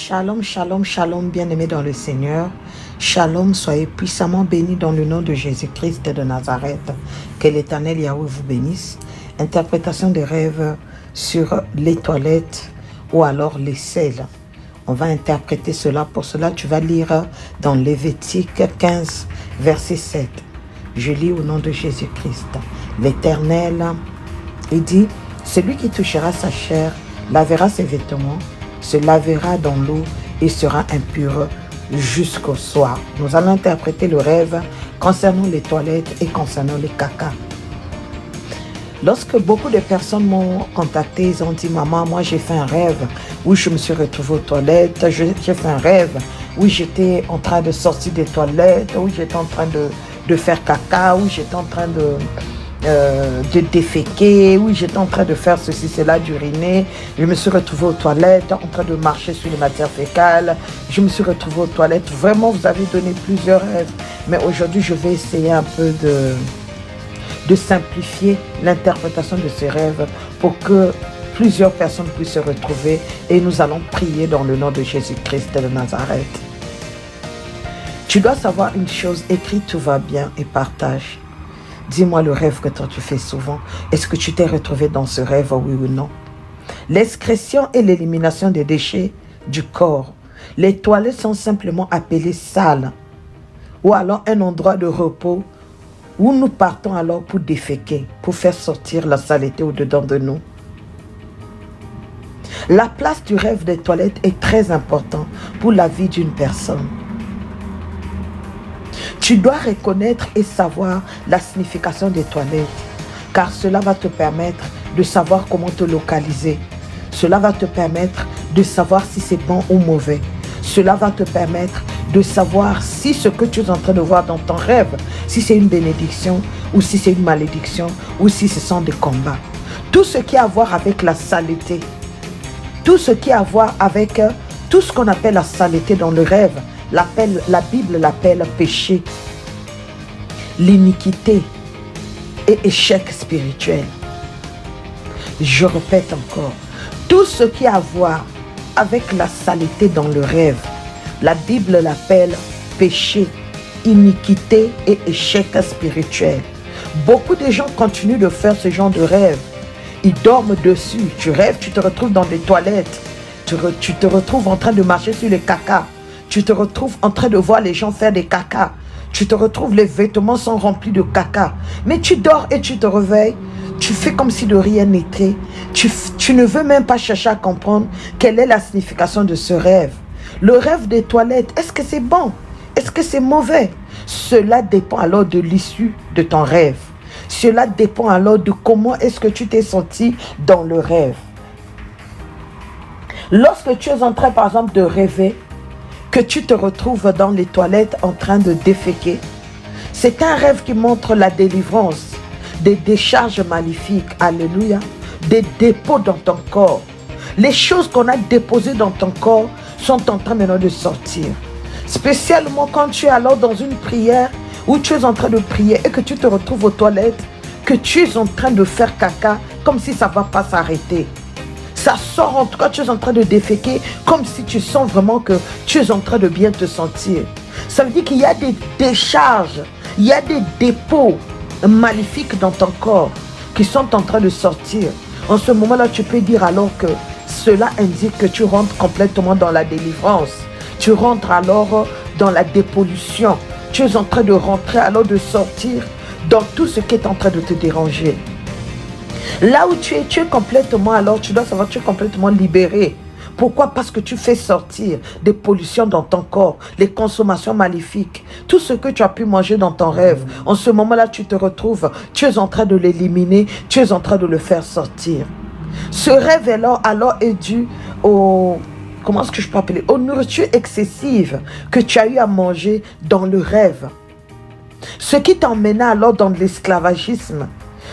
Shalom, shalom, shalom, bien-aimés dans le Seigneur. Shalom, soyez puissamment bénis dans le nom de Jésus-Christ de Nazareth. Que l'Éternel Yahweh vous bénisse. Interprétation des rêves sur les toilettes ou alors les selles. On va interpréter cela. Pour cela, tu vas lire dans Lévitique 15, verset 7. Je lis au nom de Jésus-Christ. L'Éternel, il dit, celui qui touchera sa chair lavera ses vêtements, se lavera dans l'eau et sera impur jusqu'au soir. Nous allons interpréter le rêve concernant les toilettes et concernant les caca. Lorsque beaucoup de personnes m'ont contacté, ils ont dit, maman, moi j'ai fait un rêve où je me suis retrouvée aux toilettes, j'ai fait un rêve où j'étais en train de sortir des toilettes, où j'étais en train de faire caca, où j'étais en train de déféquer, oui, j'étais en train de faire ceci, cela, d'uriner. Je me suis retrouvée aux toilettes, en train de marcher sur les matières fécales. Je me suis retrouvée aux toilettes. Vraiment, vous avez donné plusieurs rêves. Mais aujourd'hui, je vais essayer un peu de simplifier l'interprétation de ces rêves pour que plusieurs personnes puissent se retrouver. Et nous allons prier dans le nom de Jésus-Christ de Nazareth. Tu dois savoir une chose, écris tout va bien et partage. Dis-moi le rêve que toi tu fais souvent. Est-ce que tu t'es retrouvé dans ce rêve, oui ou non? L'excrétion et l'élimination des déchets du corps. Les toilettes sont simplement appelées salles ou alors un endroit de repos où nous partons alors pour déféquer, pour faire sortir la saleté au-dedans de nous. La place du rêve des toilettes est très importante pour la vie d'une personne. Tu dois reconnaître et savoir la signification des toilettes, car cela va te permettre de savoir comment te localiser. Cela va te permettre de savoir si c'est bon ou mauvais. Cela va te permettre de savoir si ce que tu es en train de voir dans ton rêve, si c'est une bénédiction ou si c'est une malédiction ou si ce sont des combats. Tout ce qui a à voir avec la saleté, tout ce qui a à voir avec tout ce qu'on appelle la saleté dans le rêve, la Bible l'appelle péché, l'iniquité et échec spirituel. Je répète encore, tout ce qui a à voir avec la saleté dans le rêve, la Bible l'appelle péché, iniquité et échec spirituel. Beaucoup de gens continuent de faire ce genre de rêve. Ils dorment dessus. Tu rêves, tu te retrouves dans des toilettes. Tu te retrouves en train de marcher sur les caca. Tu te retrouves en train de voir les gens faire des caca. Tu te retrouves, les vêtements sont remplis de caca. Mais tu dors et tu te réveilles. Tu fais comme si de rien n'était. Tu ne veux même pas chercher à comprendre quelle est la signification de ce rêve. Le rêve des toilettes, est-ce que c'est bon? Est-ce que c'est mauvais? Cela dépend alors de l'issue de ton rêve. Cela dépend alors de comment est-ce que tu t'es senti dans le rêve. Lorsque tu es en train, par exemple, de rêver, que tu te retrouves dans les toilettes en train de déféquer, c'est un rêve qui montre la délivrance des décharges maléfiques, alléluia, des dépôts dans ton corps. Les choses qu'on a déposées dans ton corps sont en train maintenant de sortir. Spécialement quand tu es alors dans une prière où tu es en train de prier et que tu te retrouves aux toilettes, que tu es en train de faire caca comme si ça ne va pas s'arrêter. Ça sort, en tout cas, tu es en train de déféquer comme si tu sens vraiment que tu es en train de bien te sentir. Ça veut dire qu'il y a des décharges, il y a des dépôts maléfiques dans ton corps qui sont en train de sortir. En ce moment-là, tu peux dire alors que cela indique que tu rentres complètement dans la délivrance. Tu rentres alors dans la dépollution. Tu es en train de rentrer alors de sortir dans tout ce qui est en train de te déranger. Là où tu es complètement, alors tu dois savoir, tu es complètement libéré. Pourquoi? Parce que tu fais sortir des pollutions dans ton corps, les consommations maléfiques, tout ce que tu as pu manger dans ton rêve. En ce moment-là, tu te retrouves, tu es en train de l'éliminer, tu es en train de le faire sortir. Ce rêve alors est dû aux nourritures excessives que tu as eu à manger dans le rêve. Ce qui t'emmena alors dans l'esclavagisme.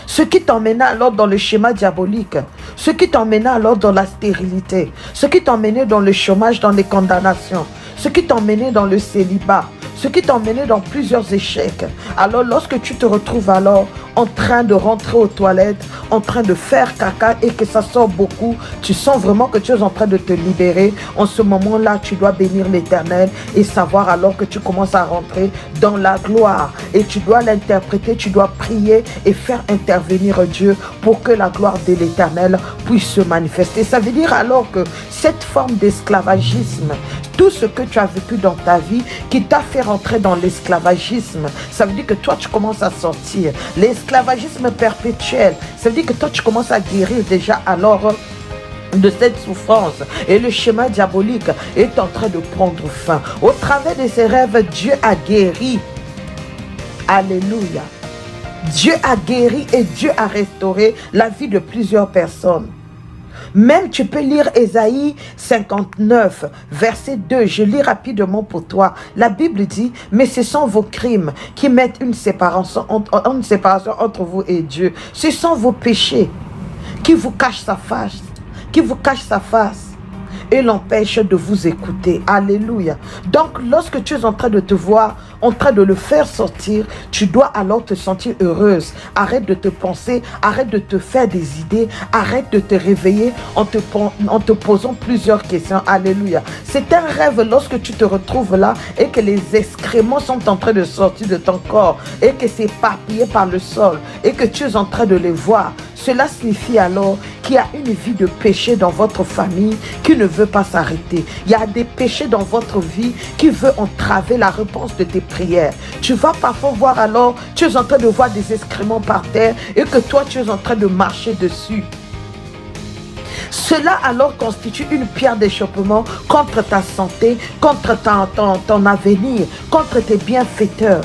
Ce qui t'emmena alors dans le schéma diabolique, ce qui t'emmena alors dans la stérilité, ce qui t'emmenait dans le chômage, dans les condamnations, ce qui t'emmenait dans le célibat, ce qui t'a emmené dans plusieurs échecs. Alors lorsque tu te retrouves alors en train de rentrer aux toilettes, en train de faire caca et que ça sort beaucoup, tu sens vraiment que tu es en train de te libérer. En ce moment-là, tu dois bénir l'Éternel et savoir alors que tu commences à rentrer dans la gloire. Et tu dois l'interpréter, tu dois prier et faire intervenir Dieu pour que la gloire de l'Éternel puisse se manifester. Ça veut dire alors que cette forme d'esclavagisme, tout ce que tu as vécu dans ta vie qui t'a fait rentrer dans l'esclavagisme, ça veut dire que toi tu commences à sortir. L'esclavagisme perpétuel, ça veut dire que toi tu commences à guérir déjà alors de cette souffrance, et le schéma diabolique est en train de prendre fin. Au travers de ces rêves, Dieu a guéri. Alléluia. Dieu a guéri et Dieu a restauré la vie de plusieurs personnes. Même tu peux lire Ésaïe 59, verset 2. Je lis rapidement pour toi. La Bible dit, mais ce sont vos crimes qui mettent une séparation entre vous et Dieu. Ce sont vos péchés qui vous cachent sa face, et l'empêche de vous écouter. Alléluia. Donc, lorsque tu es en train de te voir, en train de le faire sortir, tu dois alors te sentir heureuse. Arrête de te penser, arrête de te faire des idées, arrête de te réveiller en te posant plusieurs questions. Alléluia. C'est un rêve lorsque tu te retrouves là et que les excréments sont en train de sortir de ton corps et que c'est éparpillé par le sol et que tu es en train de les voir. Cela signifie alors qu'il y a une vie de péché dans votre famille qui ne veut pas s'arrêter. Il y a des péchés dans votre vie qui veulent entraver la réponse de tes prières. Tu vas parfois voir alors, tu es en train de voir des excréments par terre et que toi tu es en train de marcher dessus. Cela alors constitue une pierre d'achoppement contre ta santé, contre ton avenir, contre tes bienfaiteurs.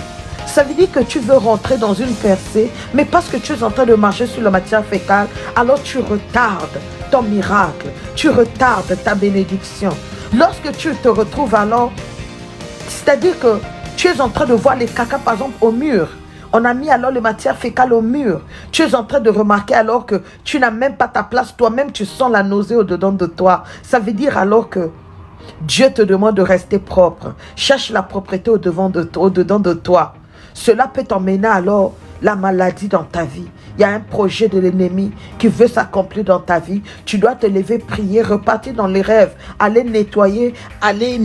Ça veut dire que tu veux rentrer dans une percée, mais parce que tu es en train de marcher sur la matière fécale, alors tu retardes ton miracle, tu retardes ta bénédiction. Lorsque tu te retrouves alors, c'est-à-dire que tu es en train de voir les caca par exemple au mur. On a mis alors les matières fécales au mur. Tu es en train de remarquer alors que tu n'as même pas ta place, toi-même tu sens la nausée au-dedans de toi. Ça veut dire alors que Dieu te demande de rester propre. Cherche la propreté au-dedans de toi. Cela peut t'emmener alors la maladie dans ta vie. Il y a un projet de l'ennemi qui veut s'accomplir dans ta vie. Tu dois te lever, prier, repartir dans les rêves, aller nettoyer, aller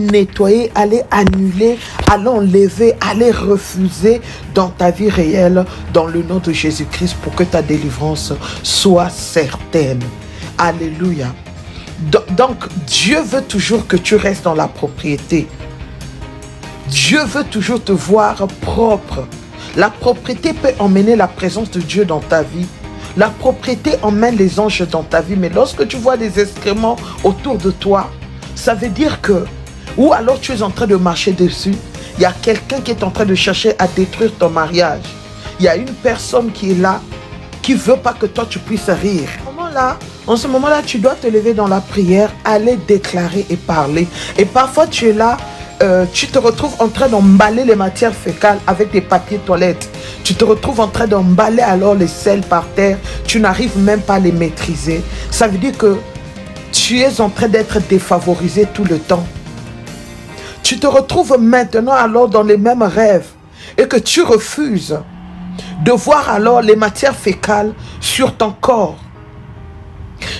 annuler, aller enlever, aller refuser dans ta vie réelle, dans le nom de Jésus-Christ, pour que ta délivrance soit certaine. Alléluia. Donc, Dieu veut toujours que tu restes dans la propriété. Dieu veut toujours te voir propre. La propriété peut emmener la présence de Dieu dans ta vie. La propriété emmène les anges dans ta vie. Mais lorsque tu vois des excréments autour de toi, ça veut dire que, ou alors tu es en train de marcher dessus, il y a quelqu'un qui est en train de chercher à détruire ton mariage. Il y a une personne qui est là, qui ne veut pas que toi tu puisses rire. En ce moment-là, tu dois te lever dans la prière, aller déclarer et parler. Et parfois tu es là, tu te retrouves en train d'emballer les matières fécales avec des papiers toilettes. Tu te retrouves en train d'emballer alors les selles par terre. Tu n'arrives même pas à les maîtriser. Ça veut dire que tu es en train d'être défavorisé tout le temps. Tu te retrouves maintenant alors dans les mêmes rêves et que tu refuses de voir alors les matières fécales sur ton corps.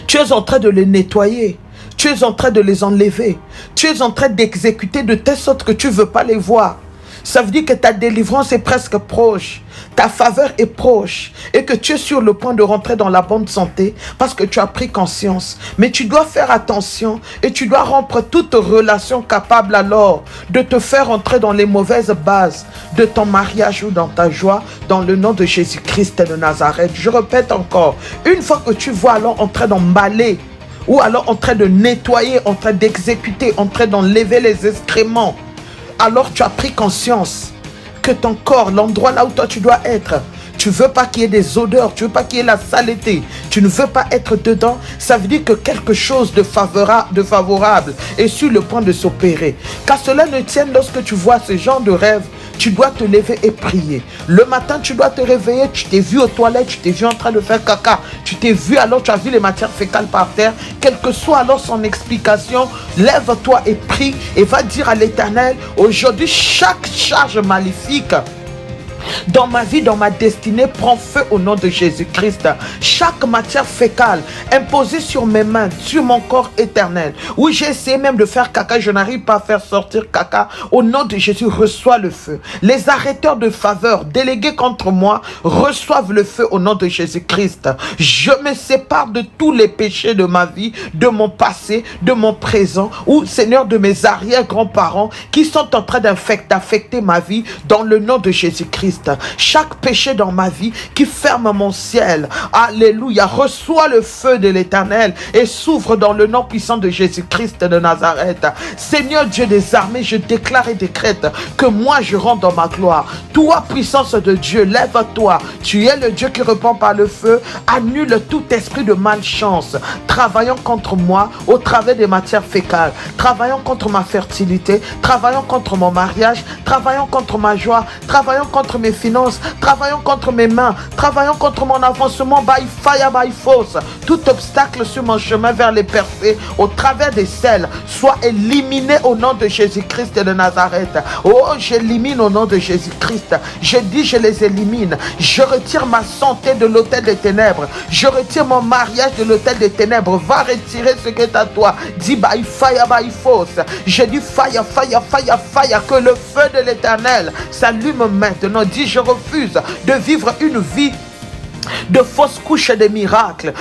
Tu es en train de les nettoyer. Tu es en train de les enlever. Tu es en train d'exécuter de telle sorte que tu ne veux pas les voir. Ça veut dire que ta délivrance est presque proche. Ta faveur est proche. Et que tu es sur le point de rentrer dans la bonne santé parce que tu as pris conscience. Mais tu dois faire attention et tu dois rompre toute relation capable alors de te faire entrer dans les mauvaises bases de ton mariage ou dans ta joie, dans le nom de Jésus-Christ de Nazareth. Je répète encore, une fois que tu vois alors en train d'emballer ou alors en train de nettoyer, en train d'exécuter, en train d'enlever les excréments, alors tu as pris conscience que ton corps, l'endroit là où toi tu dois être, tu veux pas qu'il y ait des odeurs, tu veux pas qu'il y ait la saleté, tu ne veux pas être dedans, ça veut dire que quelque chose de favorable est sur le point de s'opérer. Qu'à cela ne tienne, lorsque tu vois ce genre de rêve, tu dois te lever et prier. Le matin, tu dois te réveiller, tu t'es vu aux toilettes, tu t'es vu en train de faire caca, tu t'es vu alors, tu as vu les matières fécales par terre, quelle que soit alors son explication, lève-toi et prie et va dire à l'Éternel, aujourd'hui, chaque charge maléfique dans ma vie, dans ma destinée, prend feu au nom de Jésus-Christ. Chaque matière fécale imposée sur mes mains, sur mon corps éternel, où j'ai essayé même de faire caca, je n'arrive pas à faire sortir caca, au nom de Jésus, reçois le feu. Les arrêteurs de faveur délégués contre moi reçoivent le feu au nom de Jésus-Christ. Je me sépare de tous les péchés de ma vie, de mon passé, de mon présent, ou Seigneur, de mes arrière-grands-parents qui sont en train d'affecter ma vie dans le nom de Jésus-Christ. Chaque péché dans ma vie qui ferme mon ciel, alléluia, reçois le feu de l'Éternel et s'ouvre dans le nom puissant de Jésus-Christ de Nazareth. Seigneur Dieu des armées, je déclare et décrète que moi je rentre dans ma gloire. Toi, puissance de Dieu, lève-toi. Tu es le Dieu qui répond par le feu. Annule tout esprit de malchance travaillant contre moi au travers des matières fécales, travaillant contre ma fertilité, travaillant contre mon mariage, travaillant contre ma joie, travaillant contre mes finances, travaillant contre mes mains, travaillant contre mon avancement, by fire, by force. Tout obstacle sur mon chemin vers les percées, au travers des selles, soit éliminé au nom de Jésus-Christ de Nazareth. Oh, j'élimine au nom de Jésus-Christ. Je dis, je les élimine. Je retire ma santé de l'autel des ténèbres. Je retire mon mariage de l'autel des ténèbres. Va retirer ce qui est à toi. Dis, by fire, by force. Je dis, fire, fire, fire, fire. Que le feu de l'Éternel s'allume maintenant. Dis, je refuse de vivre une vie de fausses couches des miracles,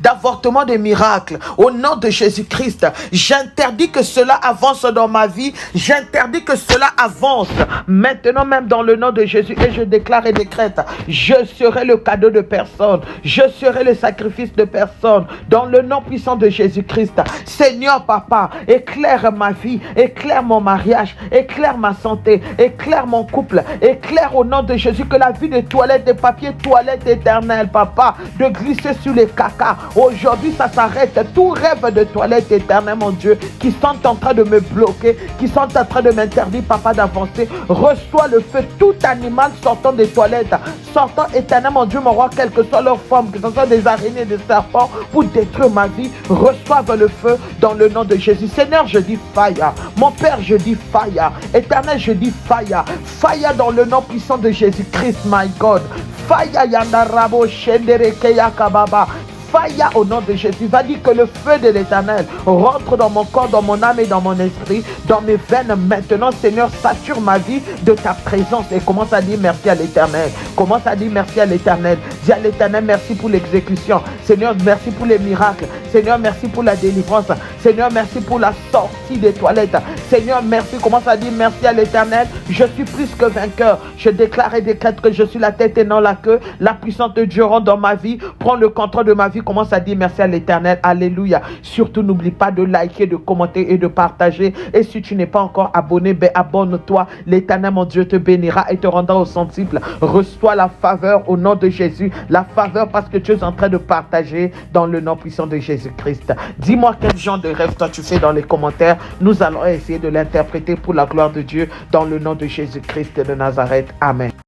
d'avortement des miracles. Au nom de Jésus-Christ, j'interdis que cela avance dans ma vie. J'interdis que cela avance maintenant même dans le nom de Jésus. Et je déclare et décrète, je serai le cadeau de personne. Je serai le sacrifice de personne. Dans le nom puissant de Jésus-Christ. Seigneur Papa, éclaire ma vie, éclaire mon mariage, éclaire ma santé, éclaire mon couple, éclaire au nom de Jésus que la vie de toilette, des papiers toilette éternel, Papa, de glisser sur les caca. Aujourd'hui, ça s'arrête. Tout rêve de toilette éternel, mon Dieu, qui sont en train de me bloquer, qui sont en train de m'interdire, Papa, d'avancer. Reçois le feu. Tout animal sortant des toilettes, sortant éternel, mon Dieu, mon roi, quelle que soit leur forme, que ce soit des araignées, des serpents, pour détruire ma vie, reçoivent le feu dans le nom de Jésus. Seigneur, je dis fire. Mon Père, je dis fire. Éternel, je dis fire. Fire dans le nom puissant de Jésus-Christ, my God. Fire yandarabo shendereke yakababa. Fire au nom de Jésus. Va dire que le feu de l'Éternel rentre dans mon corps, dans mon âme et dans mon esprit, dans mes veines. Maintenant, Seigneur, sature ma vie de ta présence et commence à dire merci à l'Éternel. Commence à dire merci à l'Éternel. Dis à l'Éternel, merci pour l'exécution. Seigneur, merci pour les miracles. Seigneur, merci pour la délivrance. Seigneur, merci pour la sortie des toilettes. Seigneur, merci. Commence à dire merci à l'Éternel. Je suis plus que vainqueur. Je déclare et décrète que je suis la tête et non la queue. La puissance de Dieu rentre dans ma vie. Prends le contrôle de ma vie. Commence à dire merci à l'Éternel. Alléluia. Surtout, n'oublie pas de liker, de commenter et de partager. Et si tu n'es pas encore abonné, ben abonne-toi. L'Éternel, mon Dieu, te bénira et te rendra au centuple. Reçois la faveur au nom de Jésus. La faveur parce que tu es en train de partager dans le nom puissant de Jésus-Christ. Dis-moi quel genre de rêve toi tu fais dans les commentaires. Nous allons essayer de l'interpréter pour la gloire de Dieu dans le nom de Jésus-Christ de Nazareth. Amen.